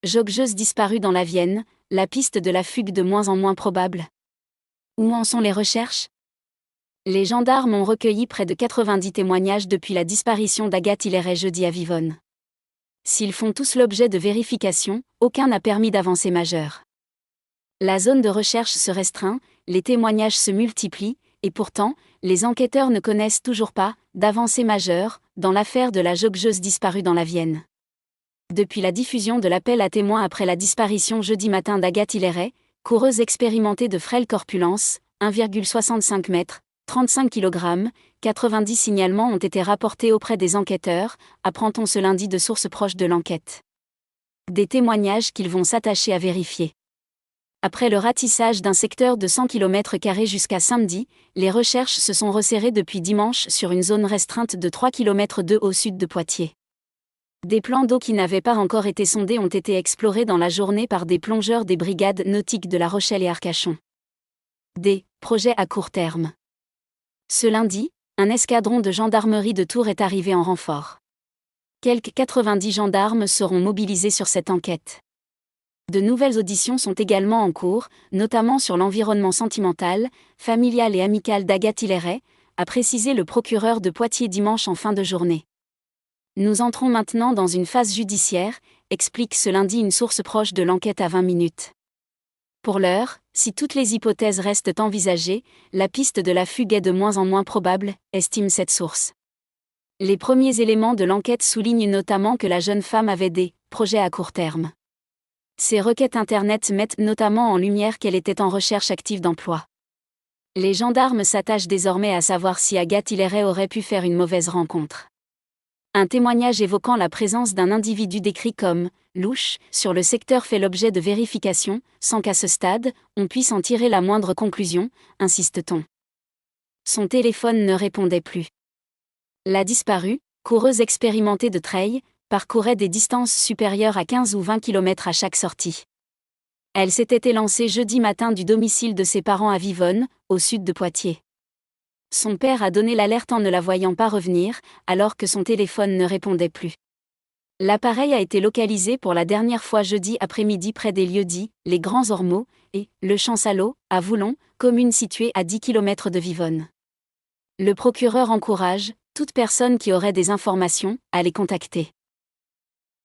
Joggeuse disparue dans la Vienne, la piste de la fugue de moins en moins probable. Où en sont les recherches? Les gendarmes ont recueilli près de 90 témoignages depuis la disparition d'Agathe Hilleret jeudi à Vivonne. S'ils font tous l'objet de vérifications, aucun n'a permis d'avancée majeure. La zone de recherche se restreint, les témoignages se multiplient, et pourtant, les enquêteurs ne connaissent toujours pas d'avancée majeure dans l'affaire de la joggeuse disparue dans la Vienne. Depuis la diffusion de l'appel à témoins après la disparition jeudi matin d'Agathe Hilleret, coureuse expérimentée de frêle corpulence, 1,65 m, 35 kg, 90 signalements ont été rapportés auprès des enquêteurs, apprend-on ce lundi de sources proches de l'enquête. Des témoignages qu'ils vont s'attacher à vérifier. Après le ratissage d'un secteur de 100 km² jusqu'à samedi, les recherches se sont resserrées depuis dimanche sur une zone restreinte de 3 km au sud de Poitiers. Des plans d'eau qui n'avaient pas encore été sondés ont été explorés dans la journée par des plongeurs des brigades nautiques de La Rochelle et Arcachon. Des projets à court terme. Ce lundi, un escadron de gendarmerie de Tours est arrivé en renfort. Quelques 90 gendarmes seront mobilisés sur cette enquête. De nouvelles auditions sont également en cours, notamment sur l'environnement sentimental, familial et amical d'Agathe Hilleret, a précisé le procureur de Poitiers dimanche en fin de journée. Nous entrons maintenant dans une phase judiciaire, explique ce lundi une source proche de l'enquête à 20 minutes. Pour l'heure, si toutes les hypothèses restent envisagées, la piste de la fugue est de moins en moins probable, estime cette source. Les premiers éléments de l'enquête soulignent notamment que la jeune femme avait des projets à court terme. Ces requêtes Internet mettent notamment en lumière qu'elle était en recherche active d'emploi. Les gendarmes s'attachent désormais à savoir si Agathe Hilleret aurait pu faire une mauvaise rencontre. Un témoignage évoquant la présence d'un individu décrit comme « louche » sur le secteur fait l'objet de vérifications, sans qu'à ce stade, on puisse en tirer la moindre conclusion, insiste-t-on. Son téléphone ne répondait plus. La disparue, coureuse expérimentée de trail, parcourait des distances supérieures à 15 ou 20 km à chaque sortie. Elle s'était élancée jeudi matin du domicile de ses parents à Vivonne, au sud de Poitiers. Son père a donné l'alerte en ne la voyant pas revenir, alors que son téléphone ne répondait plus. L'appareil a été localisé pour la dernière fois jeudi après-midi près des lieux-dits, les Grands Ormeaux, et le Champ-Salot, à Voulon, commune située à 10 km de Vivonne. Le procureur encourage toute personne qui aurait des informations à les contacter.